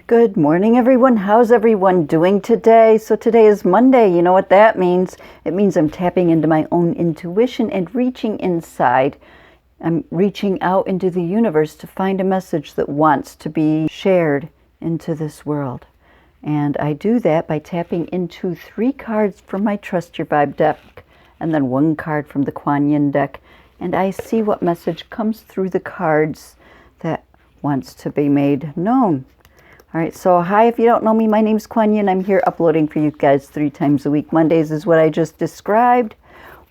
Good morning, everyone. How's everyone doing today? So today is Monday. You know what that means? It means I'm tapping into my own intuition and reaching inside. I'm reaching out into the universe to find a message that wants to be shared into this world. And I do that by tapping into 3 cards from my Trust Your Vibe deck and then 1 card from the KuanYin deck. And I see what message comes through the cards that wants to be made known. All right, so hi, if you don't know me, my name's KuanYin. I'm here uploading for you guys 3 times a week. Mondays is what I just described.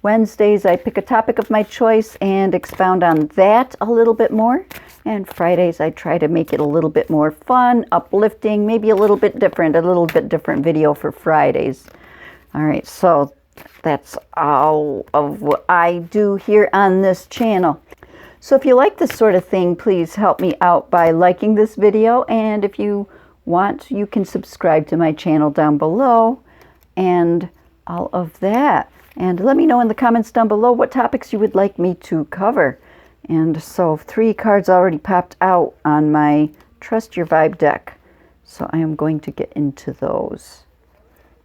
Wednesdays, I pick a topic of my choice and expound on that a little bit more. And Fridays, I try to make it a little bit more fun, uplifting, maybe a little bit different video for Fridays. All right, so that's all of what I do here on this channel. So if you like this sort of thing, please help me out by liking this video. And if you want, you can subscribe to my channel down below and all of that. And let me know in the comments down below what topics you would like me to cover. And so 3 cards already popped out on my Trust Your Vibe deck. So I am going to get into those.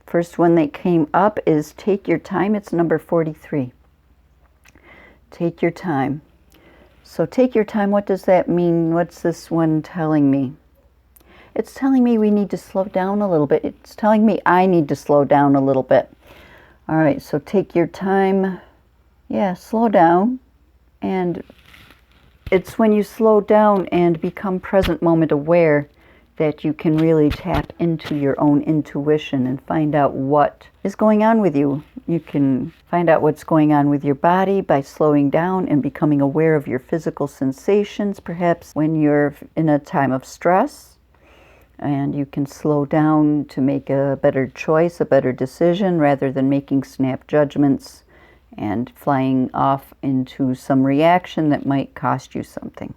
First one that came up is Take Your Time. It's number 43. Take your time. So take your time. What does that mean? What's this one telling me? It's telling me we need to slow down a little bit. It's telling me I need to slow down a little bit. All right, so take your time. Yeah, slow down. And it's when you slow down and become present moment aware that you can really tap into your own intuition and find out what is going on with you. You can find out what's going on with your body by slowing down and becoming aware of your physical sensations, perhaps when you're in a time of stress. And you can slow down to make a better choice, a better decision, rather than making snap judgments and flying off into some reaction that might cost you something.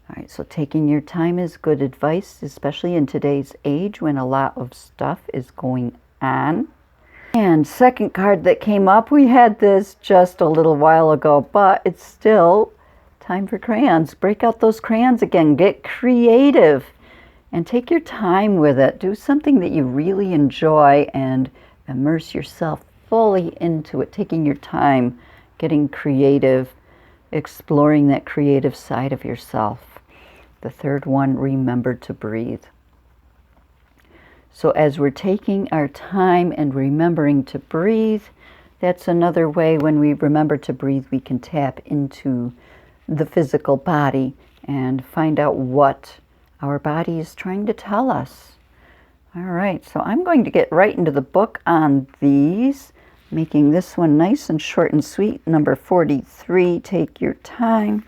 All right, so taking your time is good advice, especially in today's age when a lot of stuff is going on. And second card that came up, we had this just a little while ago, but it's still time for crayons. Break out those crayons again. Get creative and take your time with it. Do something that you really enjoy and immerse yourself fully into it. Taking your time, getting creative, exploring that creative side of yourself. The third one, remember to breathe. So as we're taking our time and remembering to breathe, that's another way when we remember to breathe, we can tap into the physical body and find out what our body is trying to tell us. All right, so I'm going to get right into the book on these, making this one nice and short and sweet. Number 43, take your time.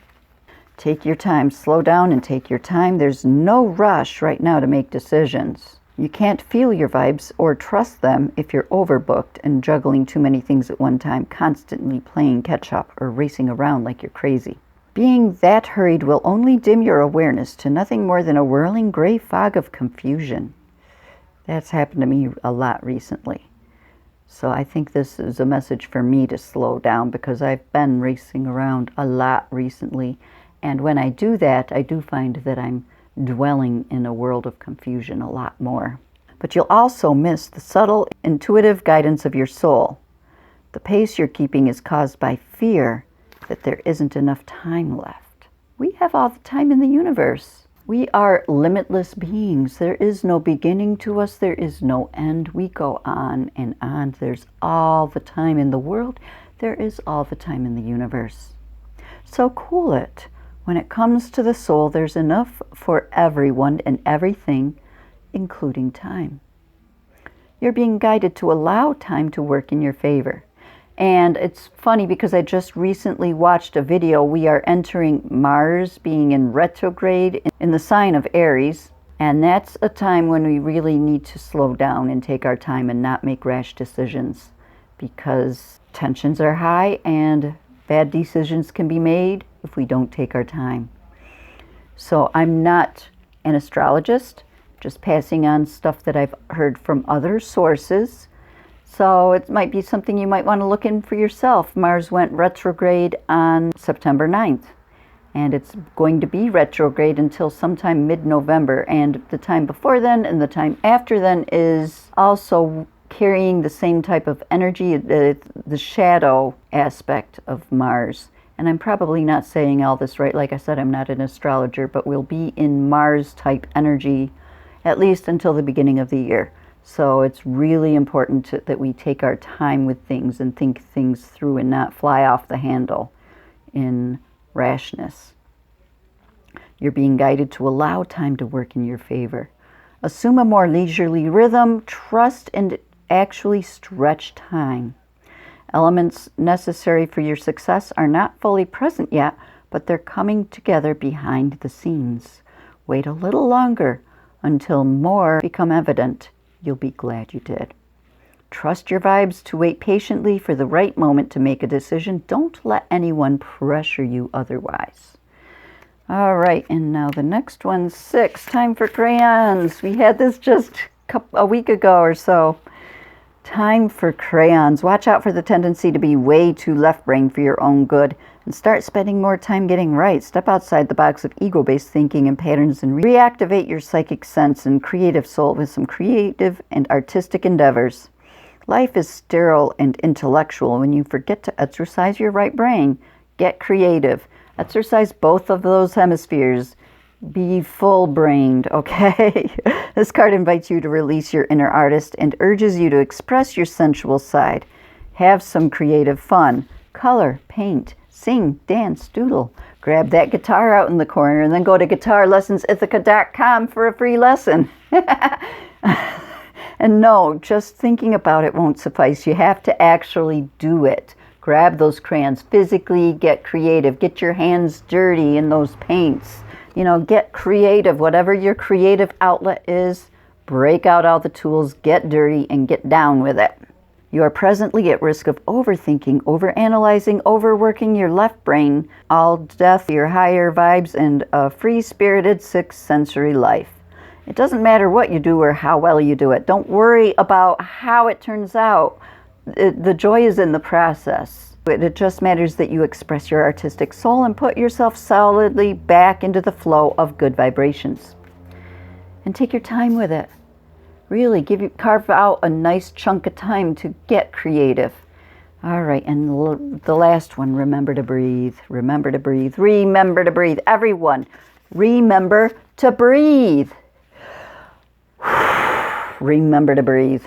Take your time, slow down and take your time. There's no rush right now to make decisions. You can't feel your vibes or trust them if you're overbooked and juggling too many things at one time, constantly playing catch up or racing around like you're crazy. Being that hurried will only dim your awareness to nothing more than a whirling gray fog of confusion. That's happened to me a lot recently. So I think this is a message for me to slow down because I've been racing around a lot recently. And when I do that, I do find that I'm dwelling in a world of confusion a lot more. But you'll also miss the subtle, intuitive guidance of your soul. The pace you're keeping is caused by fear that there isn't enough time left. We have all the time in the universe. We are limitless beings. There is no beginning to us. There is no end. We go on and on. There's all the time in the world. There is all the time in the universe. So cool it. When it comes to the soul, there's enough for everyone and everything, including time. You're being guided to allow time to work in your favor. And it's funny because I just recently watched a video. We are entering Mars being in retrograde in the sign of Aries. And that's a time when we really need to slow down and take our time and not make rash decisions because tensions are high and bad decisions can be made if we don't take our time. So I'm not an astrologist, just passing on stuff that I've heard from other sources. So it might be something you might want to look in for yourself. Mars went retrograde on September 9th. And it's going to be retrograde until sometime mid-November. And the time before then and the time after then is also carrying the same type of energy, the shadow aspect of Mars. And I'm probably not saying all this right. Like I said, I'm not an astrologer, but we'll be in Mars-type energy at least until the beginning of the year. So it's really important that we take our time with things and think things through and not fly off the handle in rashness. You're being guided to allow time to work in your favor. Assume a more leisurely rhythm, trust and actually stretch time. Elements necessary for your success are not fully present yet, but they're coming together behind the scenes. Wait a little longer until more become evident. You'll be glad you did. Trust your vibes to wait patiently for the right moment to make a decision. Don't let anyone pressure you otherwise. All right, and now the next one, 6, time for crayons. We had this just a week ago or so. Time for crayons. Watch out for the tendency to be way too left brain for your own good and start spending more time getting right. Step outside the box of ego-based thinking and patterns and reactivate your psychic sense and creative soul with some creative and artistic endeavors. Life is sterile and intellectual when you forget to exercise your right brain. Get creative. Exercise both of those hemispheres. Be full-brained, okay? This card invites you to release your inner artist and urges you to express your sensual side. Have some creative fun. Color, paint, sing, dance, doodle. Grab that guitar out in the corner and then go to guitarlessonsithica.com for a free lesson. And no, just thinking about it won't suffice. You have to actually do it. Grab those crayons physically, get creative, get your hands dirty in those paints. You know, get creative. Whatever your creative outlet is, break out all the tools, get dirty, and get down with it. You are presently at risk of overthinking, overanalyzing, overworking your left brain, all death to your higher vibes, and a free-spirited sixth sensory life. It doesn't matter what you do or how well you do it. Don't worry about how it turns out. The joy is in the process. It just matters that you express your artistic soul and put yourself solidly back into the flow of good vibrations. And take your time with it. Really, carve out a nice chunk of time to get creative. All right, and the last one, remember to breathe. Remember to breathe. Remember to breathe. Everyone, remember to breathe. Remember to breathe.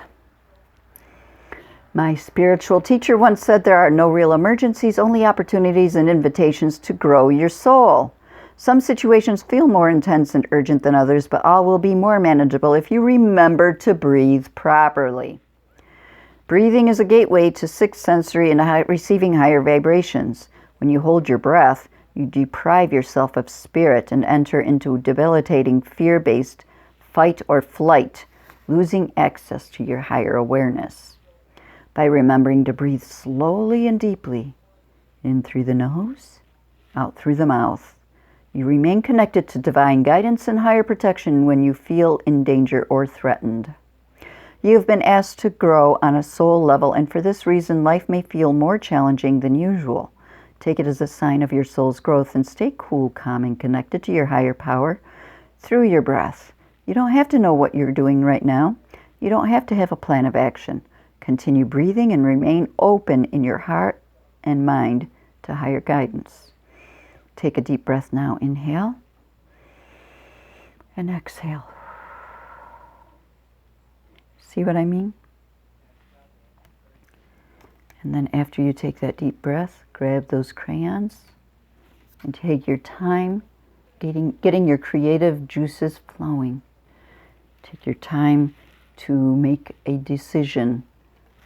My spiritual teacher once said there are no real emergencies, only opportunities and invitations to grow your soul. Some situations feel more intense and urgent than others, but all will be more manageable if you remember to breathe properly. Breathing is a gateway to sixth sensory and receiving higher vibrations. When you hold your breath, you deprive yourself of spirit and enter into debilitating fear-based fight or flight, losing access to your higher awareness. By remembering to breathe slowly and deeply, in through the nose, out through the mouth, you remain connected to divine guidance and higher protection when you feel in danger or threatened. You have been asked to grow on a soul level, and for this reason, life may feel more challenging than usual. Take it as a sign of your soul's growth and stay cool, calm, and connected to your higher power through your breath. You don't have to know what you're doing right now. You don't have to have a plan of action. Continue breathing and remain open in your heart and mind to higher guidance. Take a deep breath now. Inhale and exhale. See what I mean? And then after you take that deep breath, grab those crayons and take your time getting your creative juices flowing. Take your time to make a decision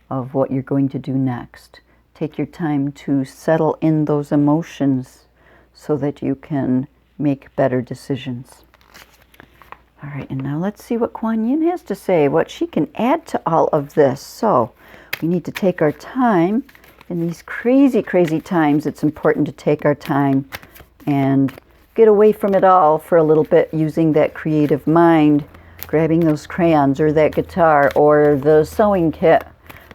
of what you're going to do next. Take your time to settle in those emotions so that you can make better decisions. All right, and now let's see what KuanYin has to say, what she can add to all of this. So we need to take our time. In these crazy, crazy times, it's important to take our time and get away from it all for a little bit using that creative mind, grabbing those crayons or that guitar or the sewing kit,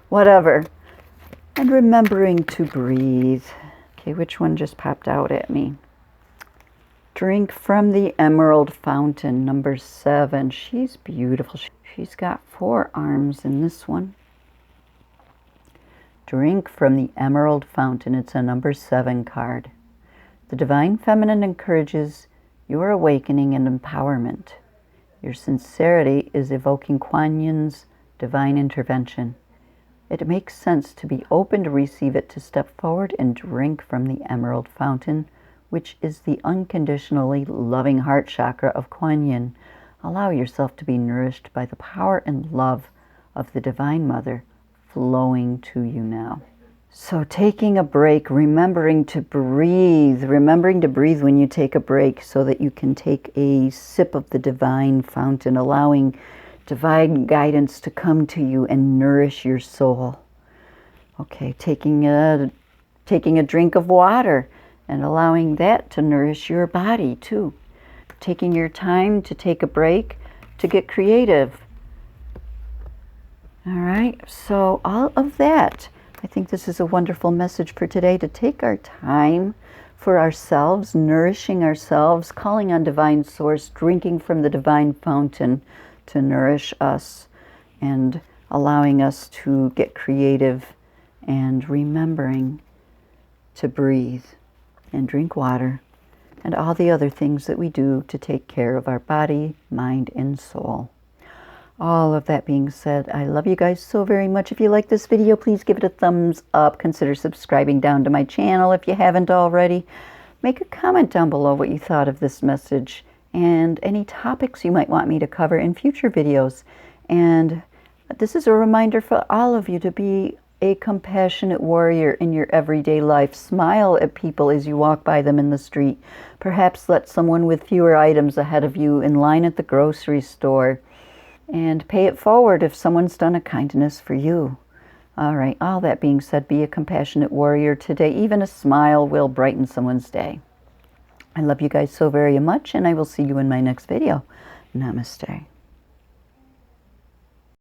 whatever, and remembering to breathe. Okay, which one just popped out at me? Drink from the emerald fountain, number 7. She's beautiful. She's got 4 arms in this one. Drink from the emerald fountain. It's a number 7 card. The Divine Feminine encourages your awakening and empowerment. Your sincerity is evoking KuanYin's divine intervention. It makes sense to be open to receive it, to step forward and drink from the emerald fountain, which is the unconditionally loving heart chakra of KuanYin. Allow yourself to be nourished by the power and love of the Divine Mother flowing to you now. So taking a break, remembering to breathe when you take a break so that you can take a sip of the divine fountain, allowing divine guidance to come to you and nourish your soul. Okay, taking a drink of water and allowing that to nourish your body too. Taking your time to take a break, to get creative. All right, so all of that. I think this is a wonderful message for today, to take our time for ourselves, nourishing ourselves, calling on divine source, drinking from the divine fountain to nourish us, and allowing us to get creative, and remembering to breathe and drink water and all the other things that we do to take care of our body, mind, and soul. All of that being said, I love you guys so very much. If you like this video, please give it a thumbs up. Consider subscribing down to my channel if you haven't already. Make a comment down below what you thought of this message and any topics you might want me to cover in future videos. And this is a reminder for all of you to be a compassionate warrior in your everyday life. Smile at people as you walk by them in the street. Perhaps let someone with fewer items ahead of you in line at the grocery store. And pay it forward if someone's done a kindness for you. All right, all that being said, be a compassionate warrior today. Even a smile will brighten someone's day. I love you guys so very much, and I will see you in my next video. Namaste.